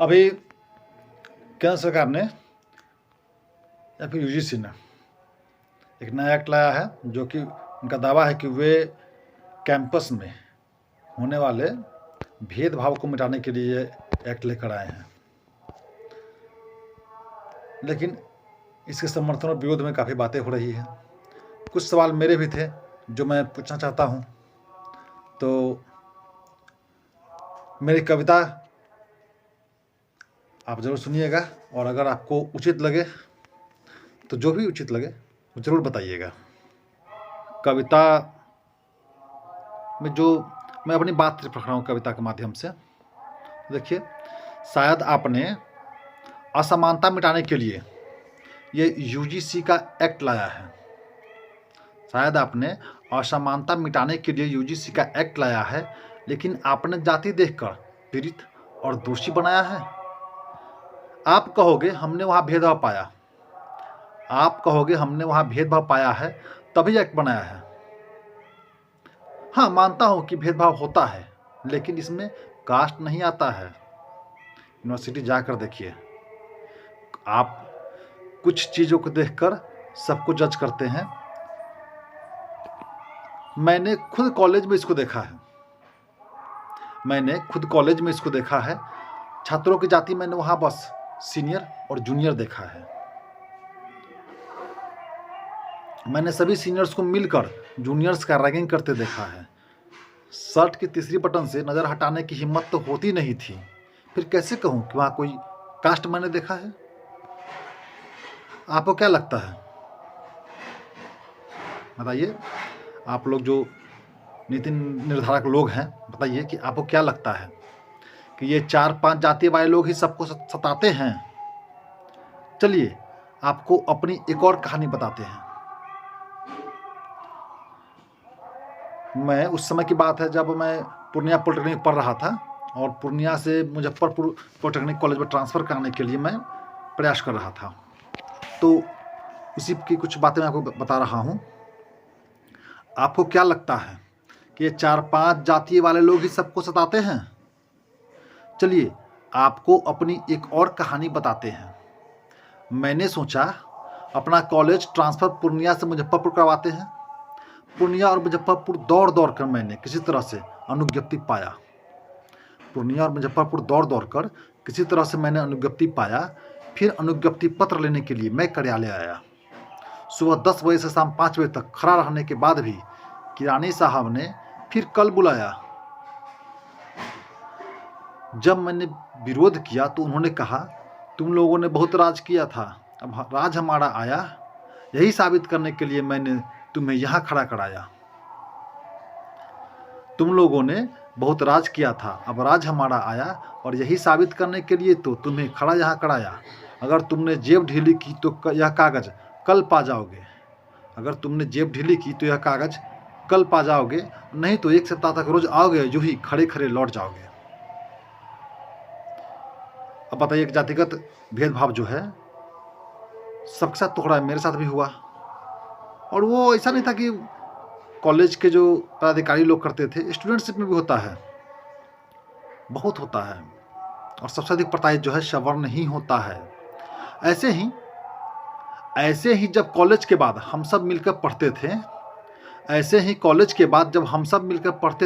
अभी केंद्र सरकार ने या फिर यूजीसी ने एक नया एक्ट लाया है, जो कि उनका दावा है कि वे कैंपस में होने वाले भेदभाव को मिटाने के लिए एक्ट लेकर आए हैं। लेकिन इसके समर्थन और विरोध में काफ़ी बातें हो रही हैं। कुछ सवाल मेरे भी थे जो मैं पूछना चाहता हूँ। तो मेरी कविता आप ज़रूर सुनिएगा, और अगर आपको उचित लगे तो जो भी उचित लगे वो ज़रूर बताइएगा। कविता में जो मैं अपनी बात रख रहा हूँ कविता के माध्यम से, देखिए, शायद आपने असमानता मिटाने के लिए ये यूजीसी का एक्ट लाया है। शायद आपने असमानता मिटाने के लिए यूजीसी का एक्ट लाया है, लेकिन आपने जाति देखकर पीड़ित और दोषी बनाया है। आप कहोगे हमने वहाँ भेदभाव पाया, आप कहोगे हमने वहाँ भेदभाव पाया है तभी एक्ट बनाया है। हाँ, मानता हूँ कि भेदभाव होता है, लेकिन इसमें कास्ट नहीं आता है। यूनिवर्सिटी जाकर देखिए, आप कुछ चीज़ों को देखकर सबको जज करते हैं। मैंने खुद कॉलेज में इसको देखा है, छात्रों की जाति मैंने वहाँ बस सीनियर और जूनियर देखा है। मैंने सभी सीनियर्स को मिलकर जूनियर्स का रैगिंग करते देखा है। शर्ट की तीसरी बटन से नज़र हटाने की हिम्मत तो होती नहीं थी, फिर कैसे कहूँ कि वहाँ कोई कास्ट मैंने देखा है। आपको क्या लगता है, बताइए। आप लोग जो नीति निर्धारक लोग हैं, बताइए कि आपको क्या लगता है कि ये 4-5 जाति वाले लोग ही सबको सताते हैं। चलिए आपको अपनी एक और कहानी बताते हैं। मैं उस समय की बात है जब मैं पूर्णिया पॉलिटेक्निक पढ़ रहा था, और पूर्णिया से मुजफ्फरपुर पॉलिटेक्निक कॉलेज में ट्रांसफ़र कराने के लिए मैं प्रयास कर रहा था। तो उसी की कुछ बातें मैं आपको बता रहा हूँ। आपको क्या लगता है कि ये 4-5 जाति वाले लोग ही सबको सताते हैं? चलिए आपको अपनी एक और कहानी बताते हैं। मैंने सोचा अपना कॉलेज ट्रांसफ़र पूर्णिया से मुजफ्फरपुर करवाते हैं। पूर्णिया और मुजफ्फरपुर दौड़ दौड़ कर मैंने किसी तरह से अनुज्ञप्ति पाया। पूर्णिया और मुजफ्फरपुर दौड़ दौड़ कर किसी तरह से मैंने अनुज्ञप्ति पाया। फिर अनुज्ञप्ति पत्र लेने के लिए मैं कार्यालय आया। सुबह 10 बजे से शाम 5 बजे तक खड़ा रहने के बाद भी किरानी साहब ने फिर कल बुलाया। जब मैंने विरोध किया तो उन्होंने कहा, तुम लोगों ने बहुत राज किया था, अब राज हमारा आया। यही साबित करने के लिए मैंने तुम्हें यहाँ खड़ा कराया। तुम लोगों ने बहुत राज किया था, अब राज हमारा आया, और यही साबित करने के लिए तो तुम्हें खड़ा यहाँ कराया। अगर तुमने जेब ढीली की तो यह कागज़ कल पा जाओगे। अगर तुमने जेब ढीली की तो यह कागज़ कल पा जाओगे, नहीं तो 1 सप्ताह तक रोज आओगे, यूँ ही खड़े खड़े लौट जाओगे। अब बताइए, एक जातिगत भेदभाव जो है सबके साथ तो हो रहा है, मेरे साथ भी हुआ। और वो ऐसा नहीं था कि कॉलेज के जो पदाधिकारी लोग करते थे, स्टूडेंटशिप में भी होता है, बहुत होता है। और सबसे अधिक प्रताड़ित जो है सवर्ण ही होता है। ऐसे ही जब कॉलेज के बाद हम सब मिलकर पढ़ते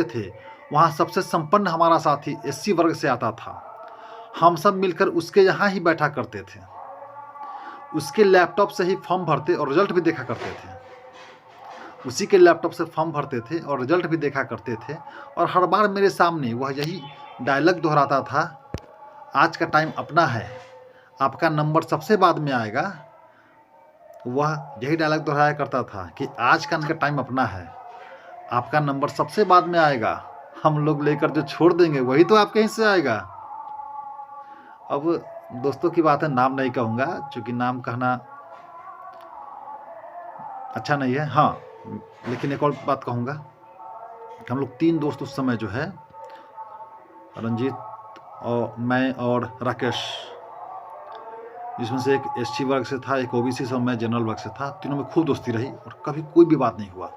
थे, वहाँ सबसे संपन्न हमारा साथी SC वर्ग से आता था। हम सब मिलकर उसके यहाँ ही बैठा करते थे, उसके लैपटॉप से ही फॉर्म भरते और रिजल्ट भी देखा करते थे। उसी के लैपटॉप से फॉर्म भरते थे और रिजल्ट भी देखा करते थे। और हर बार मेरे सामने वह यही डायलॉग दोहराता था, आज का टाइम अपना है, आपका नंबर सबसे बाद में आएगा। वह यही डायलॉग दोहराया करता था कि आज का टाइम अपना है, आपका नंबर सबसे बाद में आएगा, हम लोग लेकर जो छोड़ देंगे वही तो आपके हिस्से आएगा। अब दोस्तों की बात है, नाम नहीं कहूँगा क्योंकि नाम कहना अच्छा नहीं है। हाँ, लेकिन एक और बात कहूँगा कि हम लोग 3 दोस्त उस समय जो है, रंजीत और मैं और राकेश, जिसमें से एक SC वर्ग से था, एक OBC से और मैं जनरल वर्ग से था, तीनों में खूब दोस्ती रही और कभी कोई भी बात नहीं हुआ,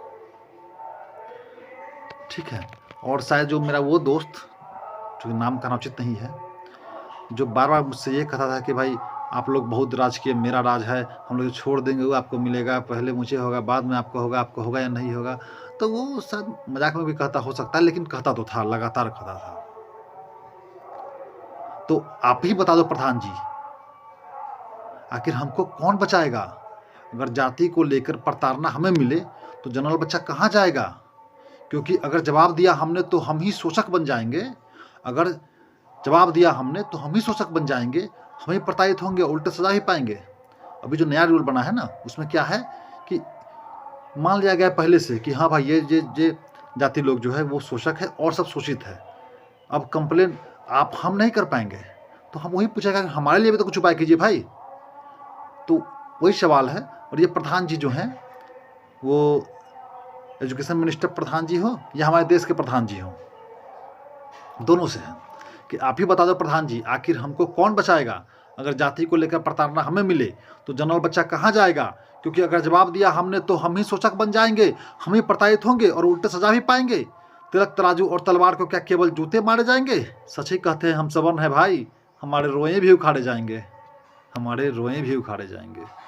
ठीक है। और शायद जो मेरा वो दोस्त, जो नाम कहना उचित नहीं है, जो बार-बार मुझसे ये कहता था कि भाई आप लोग बहुत राज किए, मेरा राज है, हम लोग छोड़ देंगे, वो आपको मिलेगा, पहले मुझे होगा, बाद में आपको होगा या नहीं होगा। तो वो शायद मज़ाक में भी कहता हो सकता है, लेकिन कहता तो था, लगातार कहता था। तो आप ही बता दो प्रधान जी, आखिर हमको कौन बचाएगा? अगर जाति को लेकर प्रताड़ना हमें मिले, तो जनरल बच्चा कहाँ जाएगा? क्योंकि अगर जवाब दिया हमने तो हम ही शोषक बन जाएँगे। अगर जवाब दिया हमने तो हम ही शोषक बन जाएँगे, हम ही प्रताड़ित होंगे, उल्टे सज़ा ही पाएँगे। अभी जो नया रूल बना है ना, उसमें क्या है कि मान लिया गया पहले से कि हाँ भाई, ये जाति लोग जो है वो शोषक है और सब शोषित है। अब कंप्लेन आप हम नहीं कर पाएँगे, तो हम वही पूछेगा कि हमारे लिए भी तो कुछ उपाय कीजिए भाई। तो वही सवाल है। और ये प्रधान जी जो हैं, वो एजुकेशन मिनिस्टर प्रधान जी हो या हमारे देश के प्रधान जी हों, दोनों से हैं कि आप ही बता दो प्रधान जी, आखिर हमको कौन बचाएगा? अगर जाति को लेकर प्रताड़ना हमें मिले, तो जनरल बच्चा कहाँ जाएगा? क्योंकि अगर जवाब दिया हमने तो हम ही शोषक बन जाएँगे, हम ही प्रताड़ित होंगे और उल्टे सज़ा भी पाएँगे। तिलक तराजू और तलवार को क्या केवल जूते मारे जाएँगे? सच ही कहते हैं हम सवर्ण हैं भाई, हमारे रोएँ भी उखाड़े जाएँगे, हमारे रोएँ भी उखाड़े जाएँगे।